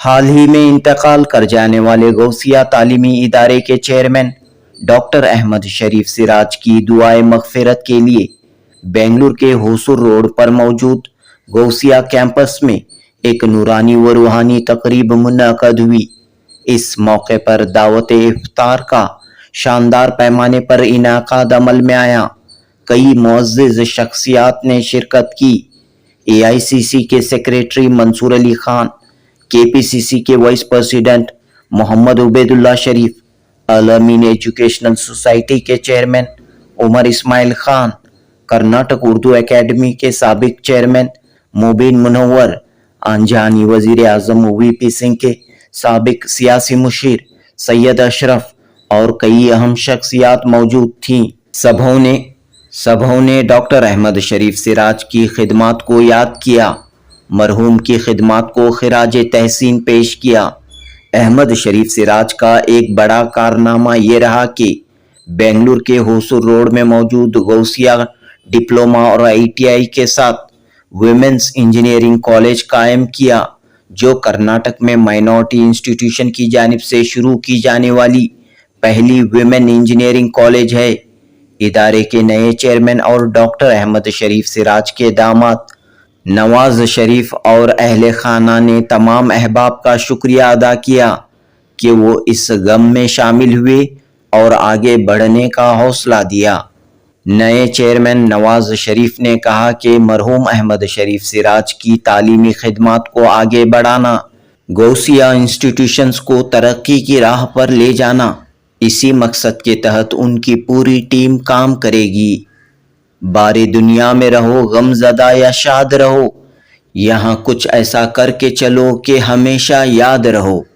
हाल ही में इंतकाल कर जाने वाले गौसिया तालीमी इदारे के चेयरमैन डॉक्टर अहमद शरीफ सिराज की दुआए मगफिरत के लिए बेंगलुरु के होसूर रोड पर मौजूद गौसिया कैंपस में एक नूरानी व रूहानी तकरीब मुनअक़द हुई। इस मौके पर दावत इफ्तार का शानदार पैमाने पर इनाकाद अमल में आया। कई मुअज़्ज़िज़ शख्सियात ने शिरकत की। AICC के सेक्रेटरी मंसूर अली खान, KPCC के वाइस प्रेसिडेंट मोहम्मद उबैदुल्ला शरीफ, अल-अमीन एजुकेशनल सोसाइटी के चेयरमैन उमर इस्माइल खान, कर्नाटक उर्दू एकेडमी के साबिक चेयरमैन मुबीन मुनव्वर, आंजानी वजीर आजम VP सिंह के साबिक सियासी मुशीर सैयद अशरफ और कई अहम शख्सियात मौजूद थीं। सबों ने डॉक्टर अहमद शरीफ सिराज की खिदमात को याद किया, मरहूम की खिदमात को खिराज तहसीन पेश किया। अहमद शरीफ सिराज का एक बड़ा कारनामा ये रहा कि बेंगलुरु के होसूर रोड में मौजूद गौसिया डिप्लोमा और ITI के साथ वुमेन्स इंजीनियरिंग कॉलेज कायम किया, जो कर्नाटक में माइनॉरिटी इंस्टीट्यूशन की जानिब से शुरू की जाने वाली पहली वुमेन इंजीनियरिंग कॉलेज है। इदारे के नए चेयरमैन और डॉक्टर अहमद शरीफ सिराज के दामाद नवाज शरीफ और अहले खाना ने तमाम अहबाब का शुक्रिया अदा किया कि वो इस गम में शामिल हुए और आगे बढ़ने का हौसला दिया। नए चेयरमैन नवाज शरीफ ने कहा कि मरहूम अहमद शरीफ सिराज की तालीमी खिदमात को आगे बढ़ाना, गौसिया इंस्टीट्यूशंस को तरक्की की राह पर ले जाना, इसी मकसद के तहत उनकी पूरी टीम काम करेगी। बारे दुनिया में रहो गमज़दा या शाद रहो, यहाँ कुछ ऐसा करके चलो कि हमेशा याद रहो।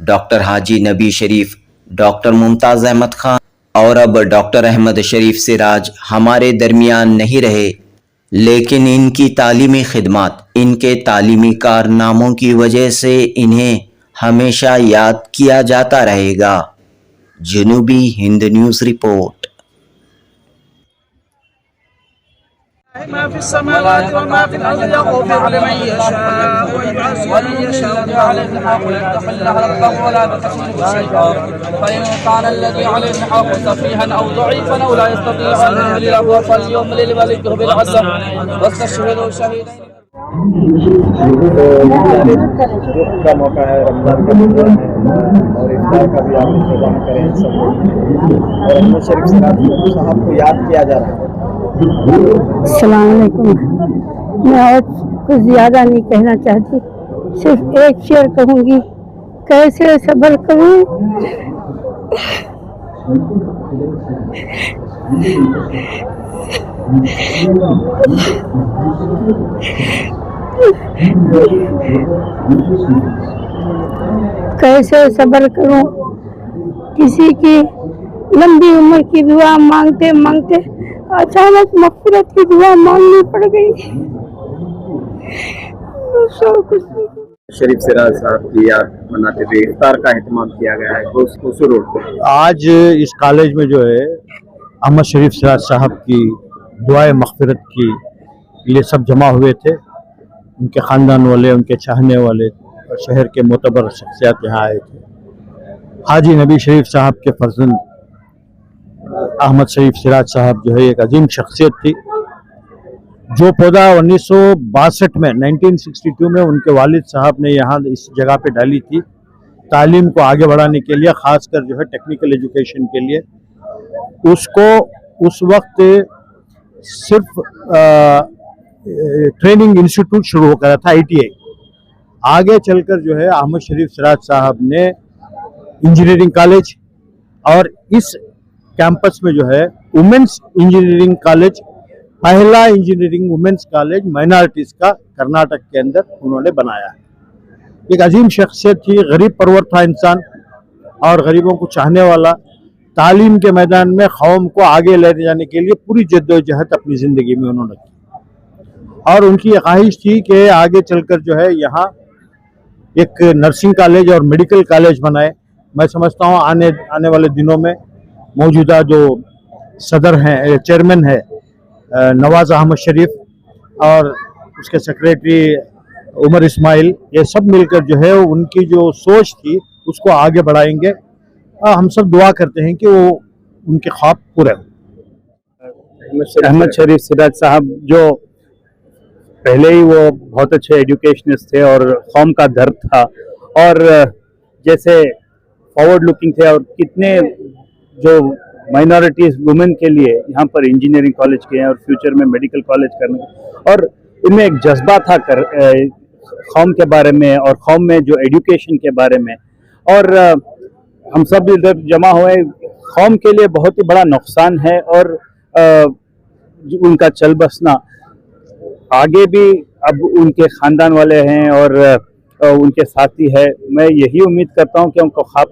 डॉक्टर हाजी नबी शरीफ, डॉक्टर मुमताज़ अहमद खान और अब डॉक्टर अहमद शरीफ सिराज हमारे दरमियान नहीं रहे, लेकिन इनकी तालीमी खिदमात, इनके तालीमी कारनामों की वजह से इन्हें हमेशा याद किया जाता रहेगा। जनूबी हिंद न्यूज़ रिपोर्ट। का मौका है, रमजान का मौका है और इफ्तार का भी आप इंतजाम करें सब और अहमद शरीफ सिराज साहब को याद किया जा रहा है। अस्सलाम वालेकुम। मैं और कुछ ज़्यादा नहीं कहना चाहती, सिर्फ एक शेर कहूँगी, कैसे सब्र करूँ। कैसे सब्र करूं, किसी की लंबी उम्र की दुआ मांगते मांगते अचानक मग़फ़िरत की दुआ मांगनी पड़ गई। शरीफ सिराज साहब की याद मनाते हुए इफ्तार का एहतमाम किया गया है होसूर रोड पर। आज इस कॉलेज में जो है अहमद शरीफ सिराज साहब की दुआए मग़फ़िरत की लिए सब जमा हुए थे। उनके ख़ानदान वाले, उनके चाहने वाले और शहर के मोतबर शख्सियात यहाँ आए थे। हाजी नबी शरीफ साहब के फर्जंद अहमद शरीफ सिराज साहब जो है एक अजीम शख्सियत थी, जो पौधा 1962 में 1962 में उनके वालिद साहब ने यहाँ इस जगह पे डाली थी, तालीम को आगे बढ़ाने के लिए, ख़ासकर जो है टेक्निकल एजुकेशन के लिए। उसको उस वक्त सिर्फ ट्रेनिंग इंस्टीट्यूट शुरू हो गया था, ITI। आगे चलकर जो है अहमद शरीफ सिराज साहब ने इंजीनियरिंग कॉलेज और इस कैंपस में जो है वुमेन्स इंजीनियरिंग कॉलेज, पहला इंजीनियरिंग वुमेन्स कॉलेज माइनॉरिटीज़ का कर्नाटक के अंदर उन्होंने बनाया है। एक अजीम शख्सियत थी, गरीब परवर था इंसान और गरीबों को चाहने वाला। तालीम के मैदान में कौम को आगे ले जाने के लिए पूरी जद्दोजहद अपनी ज़िंदगी में उन्होंने की और उनकी ख्वाहिश थी कि आगे चलकर जो है यहाँ एक नर्सिंग कॉलेज और मेडिकल कॉलेज बनाए। मैं समझता हूँ आने वाले दिनों में मौजूदा जो सदर हैं, चेयरमैन है नवाज अहमद शरीफ और उसके सेक्रेटरी उमर इस्माइल, ये सब मिलकर जो है उनकी जो सोच थी उसको आगे बढ़ाएंगे। हम सब दुआ करते हैं कि वो उनके ख्वाब पूरे हों। अहमद शरीफ सिराज साहब जो पहले ही वो बहुत अच्छे एजुकेशनिस्ट थे और कौम का दर्द था, और जैसे फॉरवर्ड लुकिंग थे, और कितने जो माइनॉरिटीज वुमेन के लिए यहाँ पर इंजीनियरिंग कॉलेज किए हैं और फ्यूचर में मेडिकल कॉलेज करने, और इनमें एक जज्बा था कौम के बारे में और कौम में जो एजुकेशन के बारे में। और हम सब इधर जमा हुए, कौम के लिए बहुत ही बड़ा नुकसान है, और उनका चल बसना आगे भी अब उनके खानदान वाले हैं और उनके साथी है। मैं यही उम्मीद करता हूं कि उनका ख्वाब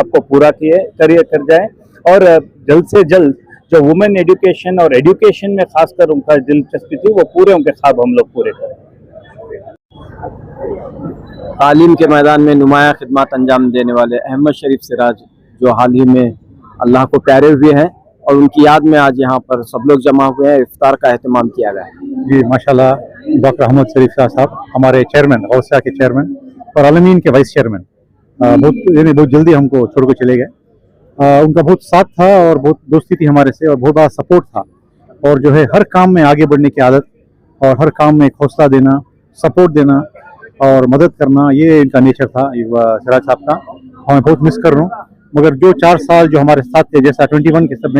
को पूरा कर जाए, और जल्द से जल्द जो वुमेन एजुकेशन और एजुकेशन में खासकर उनका दिलचस्पी थी, वो पूरे उनके ख्वाब हम लोग पूरे करें। तालीम के मैदान में नुमाया खिदमत अंजाम देने वाले अहमद शरीफ सिराज जो हाल ही में अल्लाह को प्यारे हुए हैं, और उनकी याद में आज यहाँ पर सब लोग जमा हुए हैं, इफ्तार का एहतमाम किया गया है। जी माशाल्लाह, डॉक्टर अहमद शरीफ साहब हमारे चेयरमैन, गौसिया के चेयरमैन और आलमीन के वाइस चेयरमैन, बहुत जल्दी हमको छोड़ के चले गए। उनका बहुत साथ था और बहुत दोस्ती थी हमारे से, और बहुत बड़ा सपोर्ट था, और जो है हर काम में आगे बढ़ने की आदत, और हर काम में हौसला देना, सपोर्ट देना और मदद करना, ये इनका नेचर था सिराज साहब का। हमें बहुत मिस कर रहा हूँ, मगर जो 4 साल जो हमारे साथ थे, जैसा 21 के सब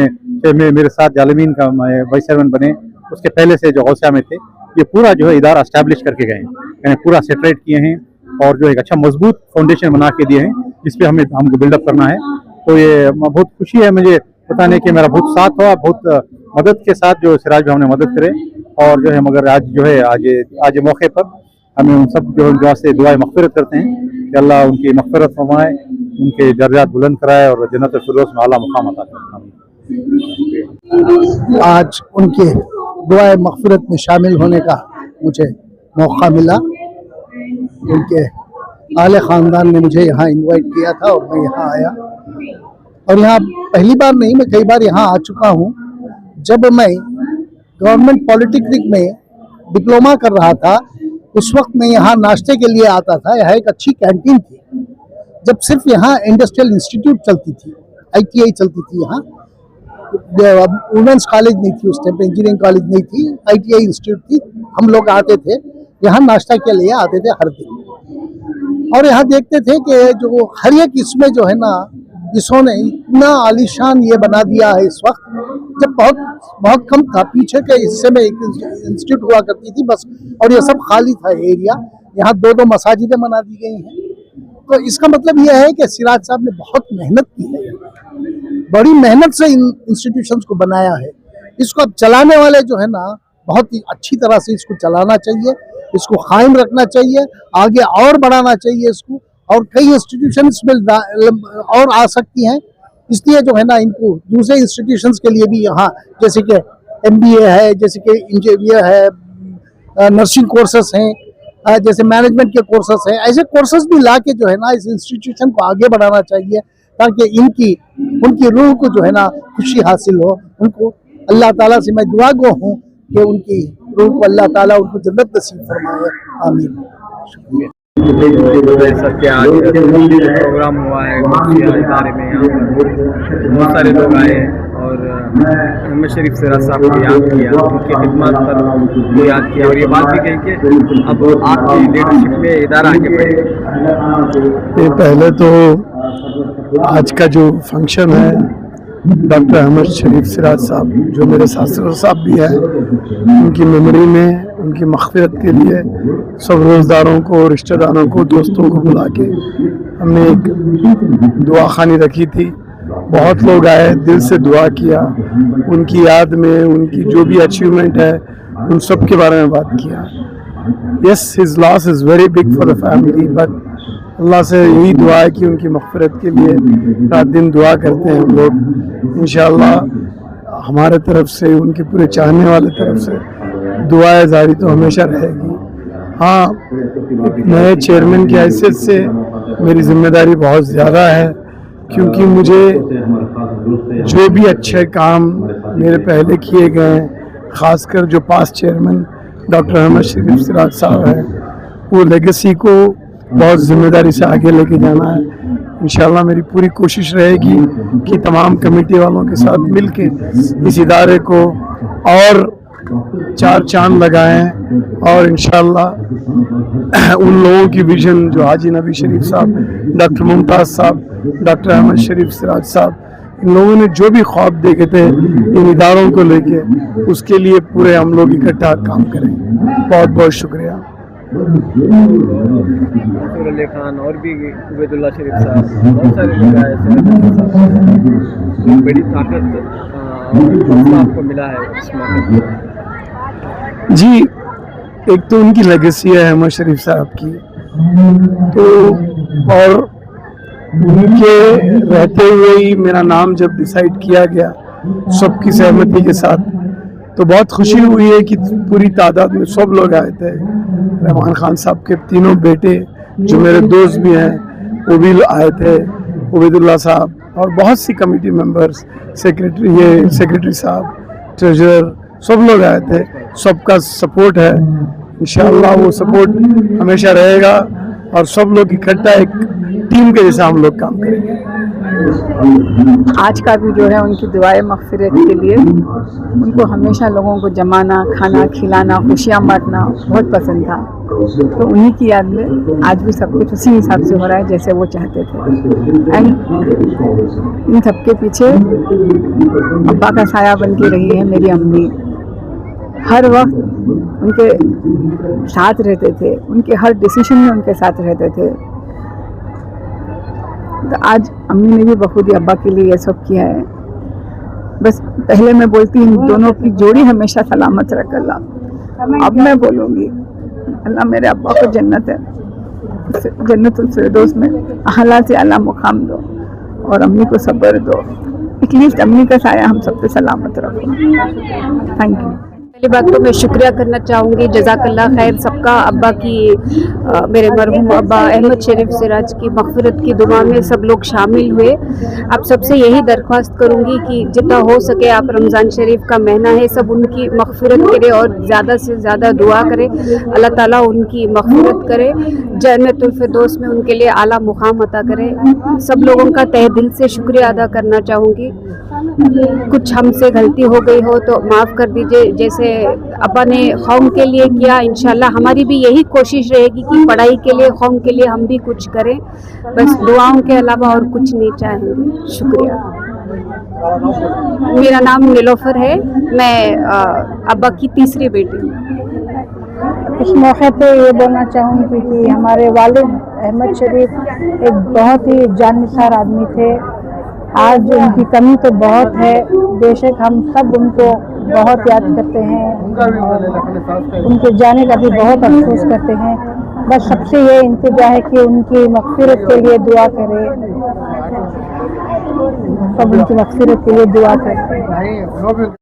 में मेरे साथ आलमीन का वाइस चेयरमैन बने, उसके पहले से जो गौसिया में थे, ये पूरा जो है इदारा एस्टैब्लिश करके गए हैं, यानी पूरा सेटरेट किए हैं, और जो एक अच्छा मजबूत फाउंडेशन बना के दिए हैं, जिस पे हमको बिल्डअप करना है। तो ये बहुत खुशी है मुझे बताने कि मेरा बहुत साथ हुआ, बहुत मदद के साथ जो सिराज भाई हमने मदद करे, और जो है मगर आज जो है आज मौके पर हमें उन सब जो दुआ से दुआएं मग़फ़िरत करते हैं कि अल्लाह उनकी मग़फ़िरत फरमाए, उनके दर्जात बुलंद कराए और जन्नत फिरदौस में आला मुकाम अता फरमाए। आज उनके दुआए मग़फ़िरत में शामिल होने का मुझे मौका मिला। उनके आले ख़ानदान ने मुझे यहाँ इनवाइट किया था और मैं यहाँ आया, और यहाँ पहली बार नहीं, मैं कई बार यहाँ आ चुका हूँ। जब मैं गवर्नमेंट पॉलिटेक्निक में डिप्लोमा कर रहा था, उस वक्त मैं यहाँ नाश्ते के लिए आता था। यहाँ एक अच्छी कैंटीन थी, जब सिर्फ यहाँ इंडस्ट्रियल इंस्टीट्यूट चलती थी, ITI चलती थी यहाँ, वुमेंस कॉलेज नहीं थी उस टाइम पे, इंजीनियरिंग कॉलेज नहीं थी, ITI इंस्टीट्यूट थी। हम लोग आते थे यहाँ नाश्ता के लिए, आते थे हर दिन, और यहाँ देखते थे कि जो हर एक इसमें जो है ना, जिन्होंने इतना आलीशान ये बना दिया है इस वक्त, जब बहुत कम था। पीछे के हिस्से में एक इंस्टीट्यूट हुआ करती थी बस, और ये सब खाली था एरिया। यहाँ 2 मसाजिदें बना दी गई हैं। तो इसका मतलब यह है कि सिराज साहब ने बहुत मेहनत की है, बड़ी मेहनत से इन इंस्टीट्यूशंस को बनाया है। इसको अब चलाने वाले जो है ना, बहुत ही अच्छी तरह से इसको चलाना चाहिए, इसको कायम रखना चाहिए, आगे और बढ़ाना चाहिए इसको, और कई इंस्टीट्यूशन इसमें और आ सकती हैं। इसलिए जो है ना, इनको दूसरे इंस्टीट्यूशंस के लिए भी यहाँ, जैसे कि MBA है, जैसे कि इंजीनियर है, नर्सिंग कोर्सेस हैं, जैसे मैनेजमेंट के कोर्सेस हैं, ऐसे कोर्सेस भी ला के जो है ना इस इंस्टीट्यूशन को आगे बढ़ाना चाहिए, ताकि उनकी रूह को जो है ना खुशी हासिल हो। उनको अल्लाह ताला से मैं दुआ गो हूँ कि उनकी रूह को अल्लाह ताला उनको जन्नत नसीब फरमाए, आमीन। सबके आज प्रोग्राम हुआ है गौसिया इदारे में, यहाँ पर बहुत सारे लोग आए हैं और अहमद शरीफ सिराज साहब को याद किया, उनकी खिदमत पर याद किया, और ये बात भी कही कि अब आपकी लीडरशिप में इदारा आगे बढ़े। पहले तो आज का जो फंक्शन है, डॉक्टर अहमद शरीफ सिराज साहब जो मेरे सासर साहब भी हैं, उनकी मेमोरी में, उनकी मग़फ़िरत के लिए सब रोज़दारों को, रिश्तेदारों को, दोस्तों को बुला के हमने एक दुआ खानी रखी थी। बहुत लोग आए, दिल से दुआ किया, उनकी याद में उनकी जो भी अचीवमेंट है उन सब के बारे में बात किया। Yes, his loss is very big for the family, but अल्लाह से यही दुआ है कि उनकी मग़फ़िरत के लिए रात दिन दुआ करते हैं हम लोग। इंशाअल्लाह हमारे तरफ से, उनके पूरे चाहने वाले तरफ से दुआएं जारी तो हमेशा रहेगी। हाँ, नए चेयरमैन की हैसियत से मेरी जिम्मेदारी बहुत ज़्यादा है, क्योंकि मुझे जो भी अच्छे काम मेरे पहले किए गए हैं, ख़ासकर जो पास चेयरमैन डॉक्टर अहमद शरीफ सिराज साहब हैं, वो लेगेसी को बहुत जिम्मेदारी से आगे लेके जाना है। इंशाल्लाह मेरी पूरी कोशिश रहेगी कि तमाम कमेटी वालों के साथ मिलके इस इदारे को और 4 चांद लगाएं और इंशाल्लाह उन लोगों की विजन जो हाजी नबी शरीफ साहब, डॉक्टर मुमताज़ साहब, डॉक्टर अहमद शरीफ सिराज साहब, इन लोगों ने जो भी ख्वाब देखे थे इन इदारों को लेके, उसके लिए पूरे हम लोग इकट्ठा काम करें। बहुत बहुत शुक्रिया। मंसूर अली खान और भी उबैदुल्ला शरीफ साहब, बहुत सारे लोग आए हैं। बड़ी ताकत आपको मिला है इस मौके पर। जी, एक तो उनकी लेगेसी है अहमद शरीफ साहब की, तो और उनके रहते हुए ही मेरा नाम जब डिसाइड किया गया सबकी सहमति के साथ, तो बहुत खुशी हुई है कि पूरी तादाद में सब लोग आए थे। रहमान खान साहब के तीनों बेटे जो मेरे दोस्त भी हैं वो भी आए थे, उबैदुल्ला साहब और बहुत सी कमेटी मेंबर्स, सेक्रेटरी साहब, ट्रेजरर, सब लोग आए थे। सबका सपोर्ट है, इंशाअल्लाह वो सपोर्ट हमेशा रहेगा और सब लोग इकट्ठा एक टीम के जैसा हम लोग काम करेंगे। आज का भी जो है उनकी दुआए मग़फ़िरत के लिए, उनको हमेशा लोगों को जमाना, खाना खिलाना, खुशियाँ बांटना बहुत पसंद था। तो उन्हीं की याद में आज भी सब कुछ उसी हिसाब से हो रहा है जैसे वो चाहते थे। एंड इन सबके पीछे अब्बा का साया बन के रही है मेरी अम्मी। हर वक्त उनके साथ रहते थे, उनके हर डिसीजन में उनके साथ रहते थे। तो आज अम्मी ने भी बखूबी अब्बा के लिए ये सब किया है। बस पहले मैं बोलती हूँ दोनों की जोड़ी हमेशा सलामत रख अल्लाह। अब मैं बोलूँगी अल्लाह मेरे अब्बा को जन्नतुल फिरदौस में आला से आला मुकाम दो और अम्मी को सब्र दो। एटलीस्ट अम्मी का साया हम सब पे सलामत रखो। Thank you. पहली बात तो मैं शुक्रिया करना चाहूँगी, जज़ाकल्लाह खैर सबका। अब्बा की मेरे मरहूम अब्बा अहमद शरीफ सिराज की मग़फ़िरत की दुआ में सब लोग शामिल हुए। आप सबसे यही दरख्वास्त करूँगी कि जितना हो सके आप रमज़ान शरीफ का महीना है, सब उनकी मग़फ़िरत करे और ज़्यादा से ज़्यादा दुआ करें। अल्लाह ताला उनकी मग़फ़िरत करे, जन्नतुल फिरदौस में उनके लिए आला मुकाम अता करे। सब लोगों का तहे दिल से शुक्रिया अदा करना चाहूँगी। कुछ हमसे गलती हो गई हो तो माफ़ कर दीजिए। जैसे अब्बा ने कौम के लिए किया, इंशाल्लाह हमारी भी यही कोशिश रहेगी कि पढ़ाई के लिए, कौम के लिए हम भी कुछ करें। बस दुआओं के अलावा और कुछ नहीं चाहेंगे। शुक्रिया। मेरा नाम निलोफर है, मैं अब्बा की तीसरी बेटी हूँ। इस मौके पे ये बोलना चाहूँगी कि हमारे वालिद अहमद शरीफ एक बहुत ही जानिसार आदमी थे। आज उनकी कमी तो बहुत है, बेशक हम सब उनको बहुत याद करते हैं, उनके जाने का भी बहुत अफसोस करते हैं। बस सबसे ये इंतज़ार है कि उनकी मग़फ़िरत के लिए दुआ करें, सब उनकी मग़फ़िरत के लिए दुआ करें।